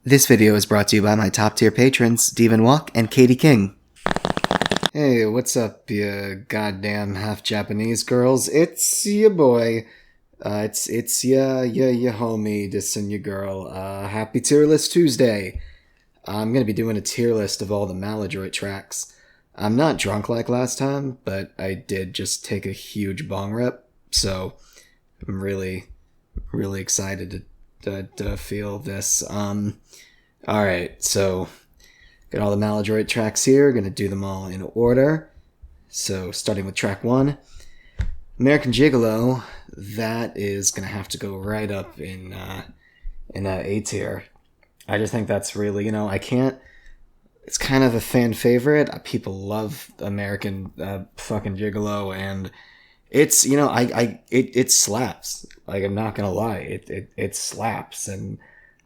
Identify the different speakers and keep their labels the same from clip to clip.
Speaker 1: This video is brought to you by my top tier patrons, Devin Walk and Katie King. Hey, what's up, you goddamn half Japanese girls? It's your boy. It's ya homie, dissing your girl. Happy Tier List Tuesday. I'm gonna be doing a tier list of all the Maladroit tracks. I'm not drunk like last time, but I did just take a huge bong rip, so I'm really excited to feel this. Alright, so got all the Maladroit tracks here. Gonna do them all in order. So starting with track 1, American Gigolo. That is gonna have to go right up in A tier. I just think that's really, I can't. It's kind of a fan favorite. People love American fucking Gigolo, and it's it slaps. Like, I'm not gonna lie, it slaps, and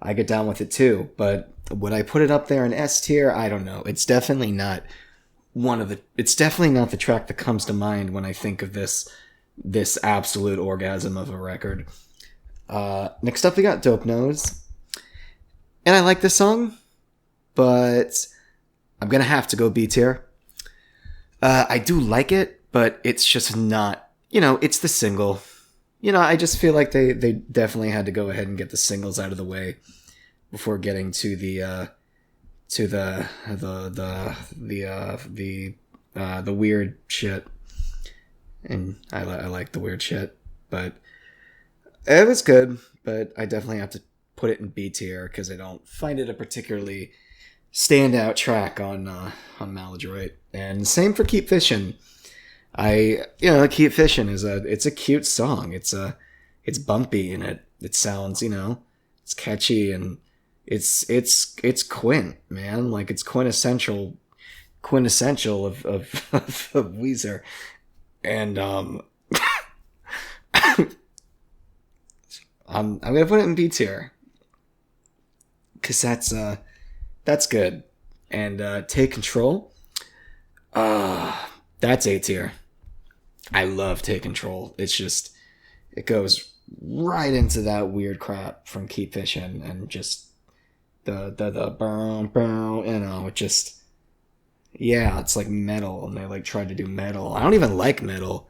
Speaker 1: I get down with it too. But would I put it up there in S tier? I don't know. It's definitely not It's definitely not the track that comes to mind when I think of this absolute orgasm of a record. Next up, we got Dope Nose, and I like this song, but I'm gonna have to go B tier. I do like it, but it's just not. It's the single. I just feel like they definitely had to go ahead and get the singles out of the way before getting to the weird shit. And I like the weird shit, but it was good. But I definitely have to put it in B tier because I don't find it a particularly standout track on Maladroit. And same for Keep Fishin'. Keep Fishin' it's a cute song. It's bumpy, and it sounds, it's catchy, and it's quint, man. Like, it's quintessential of Weezer. And I'm gonna put it in B tier because that's good. And Take Control, that's A tier. I love Take Control. It's just, it goes right into that weird crap from Keep Fishin', and just the bow, it just, yeah, it's like metal, and they like tried to do metal. I don't even like metal,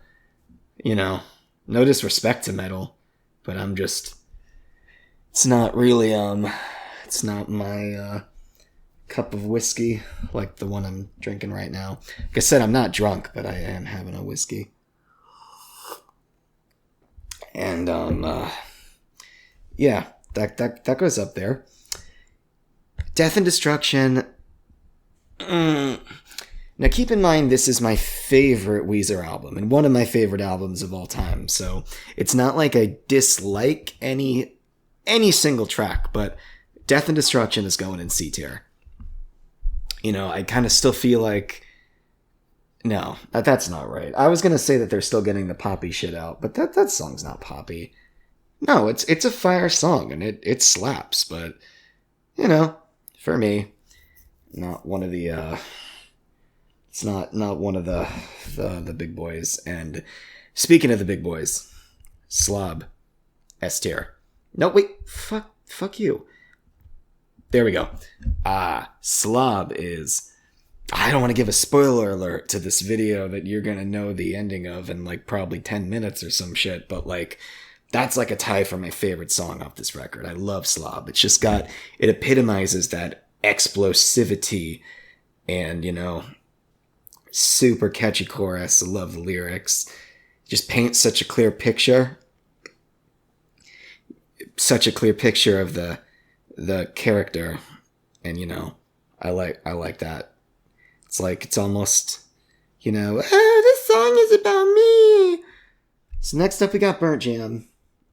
Speaker 1: no disrespect to metal, but it's not really, it's not my, cup of whiskey, like the one I'm drinking right now. Like I said, I'm not drunk, but I am having a whiskey. And, yeah, that goes up there. Death and Destruction. Now, keep in mind, this is my favorite Weezer album, and one of my favorite albums of all time. So it's not like I dislike any single track, but Death and Destruction is going in C tier. I kind of still feel like, no, that's not right. I was going to say that they're still getting the poppy shit out, but that song's not poppy. No, it's a fire song, and it slaps, but, for me, not one of the, it's not one of the big boys. And speaking of the big boys, Slob, S tier. No, wait, fuck you. There we go. Slob is... I don't want to give a spoiler alert to this video that you're going to know the ending of in like probably 10 minutes or some shit, but like, that's like a tie for my favorite song off this record. I love Slob. It's just it epitomizes that explosivity and, super catchy chorus. I love the lyrics. Just paints such a clear picture. Such a clear picture of the character, and I like that. It's almost, this song is about me. So next up we got Burnt Jam,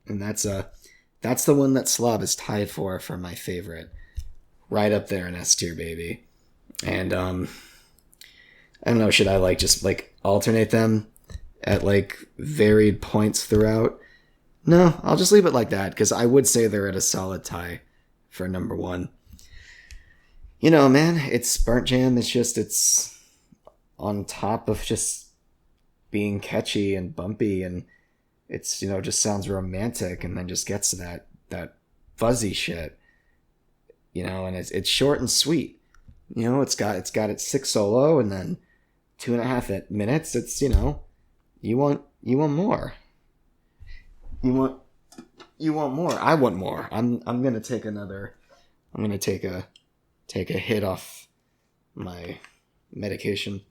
Speaker 1: and that's the one that Slob is tied for my favorite, right up there in S tier, baby. And I don't know, should I just alternate them at varied points throughout? No, I'll just leave it like that, because I would say they're at a solid tie for number 1. Man, it's Burnt Jam. It's on top of just being catchy and bumpy, and it's, just sounds romantic, and then just gets to that fuzzy shit. and it's short and sweet. It's got its 6 solo and then 2.5 minutes. It's you want more. You want more. I want more. I'm gonna take another. I'm gonna take a hit off my medication.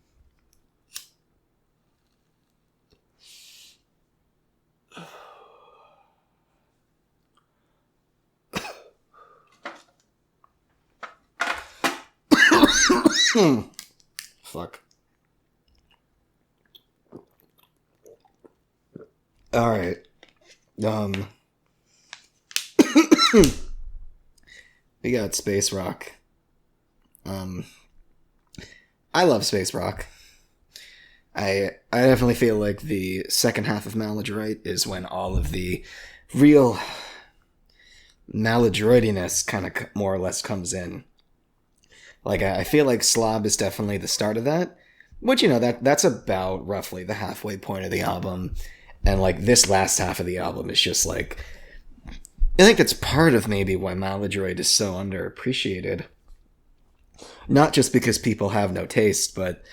Speaker 1: Fuck. All right. We got space rock. I love space rock. I definitely feel like the second half of Maladroit is when all of the real maladroitiness kind of more or less comes in. Like, I feel like Slob is definitely the start of that, which, that's about roughly the halfway point of the album. And, like, this last half of the album is just, like, I think it's part of maybe why Maladroit is so underappreciated. Not just because people have no taste, but,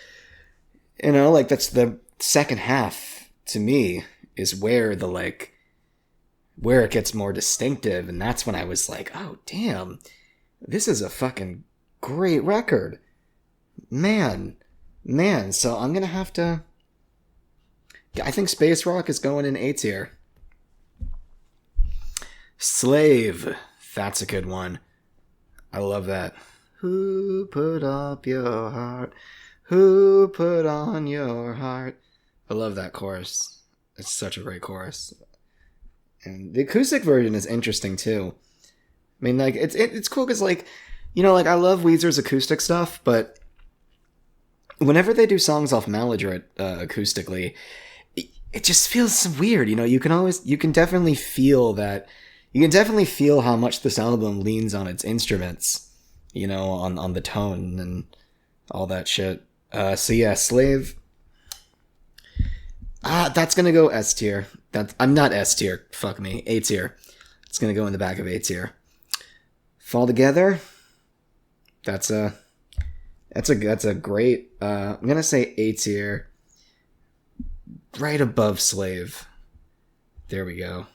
Speaker 1: like, that's the second half, to me, is where where it gets more distinctive, and that's when I was like, oh, damn, this is a fucking great record. Man, so I'm gonna have to... I think Space Rock is going in A tier. Slave, that's a good one. I love that. Who put up your heart? Who put on your heart? I love that chorus. It's such a great chorus. And the acoustic version is interesting too. I mean, like, it's cool because, like, I love Weezer's acoustic stuff, but whenever they do songs off Maladroit acoustically, it just feels weird. You can definitely feel that. You can definitely feel how much this album leans on its instruments, on the tone and all that shit. So yeah, Slave. That's gonna go S tier. I'm not S tier. Fuck me. A tier. It's gonna go in the back of A tier. Fall Together. That's a great. I'm gonna say A tier. Right above Slave. There we go.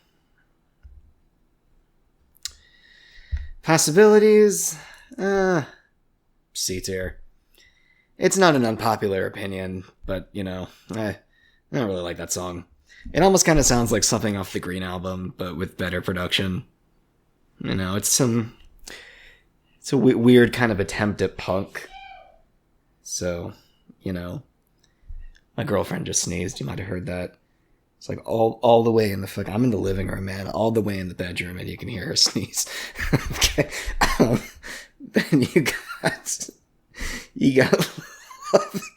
Speaker 1: Possibilities. C tier. It's not an unpopular opinion, but I don't really like that song. It almost kind of sounds like something off the Green album, but with better production. It's a weird kind of attempt at punk. So, my girlfriend just sneezed. You might have heard that. It's like all the way in the fuck. I'm in the living room, man. All the way in the bedroom, and you can hear her sneeze. Okay. Then you got.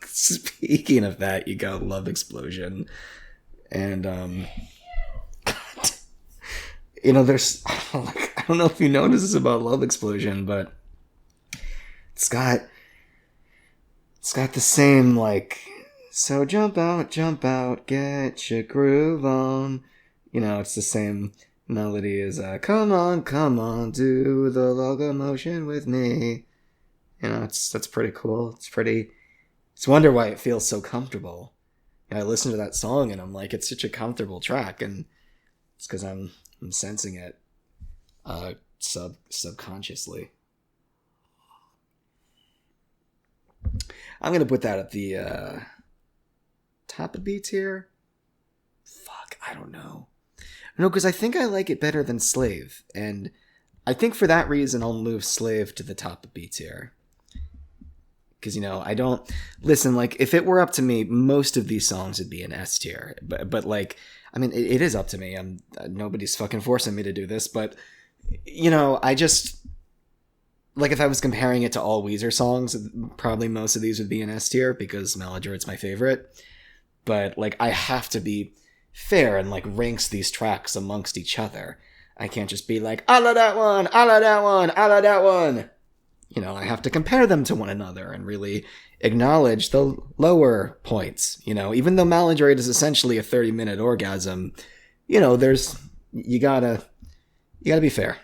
Speaker 1: Speaking of that, you got Love Explosion, and there's I don't know if you notice this about Love Explosion, but it's got the same, like, so jump out, get your groove on. It's the same melody as come on, do the locomotion with me. That's pretty cool. It's wonder why it feels so comfortable. I listen to that song and I'm like, it's such a comfortable track, and it's because I'm sensing it subconsciously. I'm gonna put that at the top of B tier. Fuck, I don't know. No, because I think I like it better than Slave, and I think for that reason I'll move Slave to the top of B tier. Because, I don't... Listen, like, if it were up to me, most of these songs would be in S tier. But like, I mean, it is up to me. Nobody's fucking forcing me to do this. But, I just... Like, if I was comparing it to all Weezer songs, probably most of these would be in S tier, because Maladroit's my favorite. But, like, I have to be fair and, like, ranks these tracks amongst each other. I can't just be like, I love that one, I love that one, I love that one. I have to compare them to one another and really acknowledge the lower points. Even though Maladroit is essentially a 30-minute orgasm, you gotta be fair.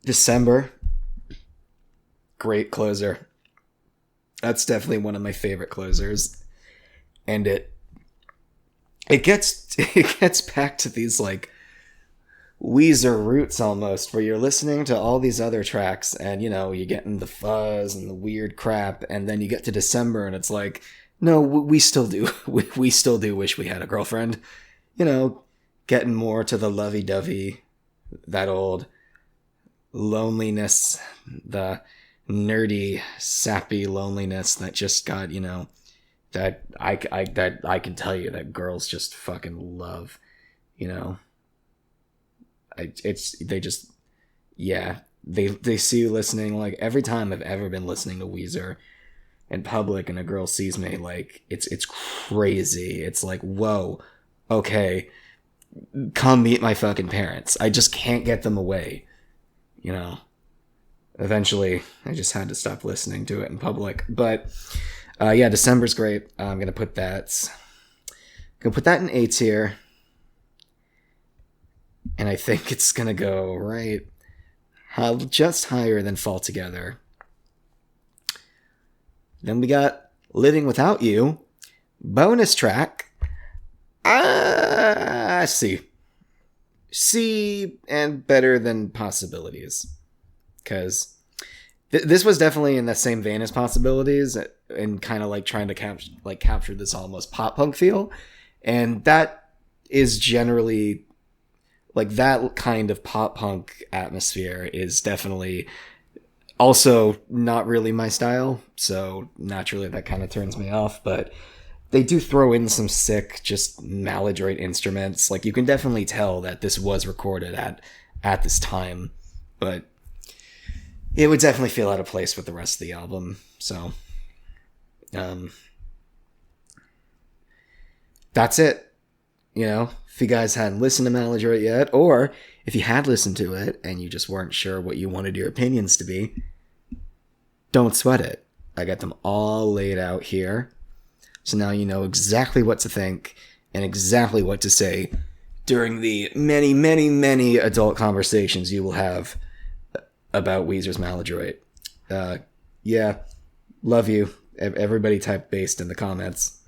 Speaker 1: December, great closer. That's definitely one of my favorite closers. And it gets back to these like Weezer roots almost, where you're listening to all these other tracks and, you're getting the fuzz and the weird crap, and then you get to December and it's like, no, we still do. We still do wish we had a girlfriend. Getting more to the lovey-dovey, that old loneliness, the nerdy, sappy loneliness that just got, that I can tell you that girls just fucking love, they see you listening. Like, every time I've ever been listening to Weezer in public and a girl sees me, like, it's crazy. It's like, whoa, okay, come meet my fucking parents. I just can't get them away, Eventually, I just had to stop listening to it in public. But, December's great. I'm gonna put that in A tier. And I think it's gonna go right just higher than Fall Together. Then we got Living Without You, bonus track. C and better than Possibilities. Because this was definitely in the same vein as Possibilities and kind of like trying to capture this almost pop punk feel. And that is generally, like, that kind of pop punk atmosphere is definitely also not really my style. So naturally that kind of turns me off. But they do throw in some sick, just Maladroit instruments. Like, you can definitely tell that this was recorded at this time. But it would definitely feel out of place with the rest of the album. So, that's it. If you guys hadn't listened to Maladroit yet, or if you had listened to it and you just weren't sure what you wanted your opinions to be, don't sweat it. I got them all laid out here. So now you know exactly what to think and exactly what to say during the many, many, many adult conversations you will have about Weezer's Maladroit. Love you. Everybody type based in the comments.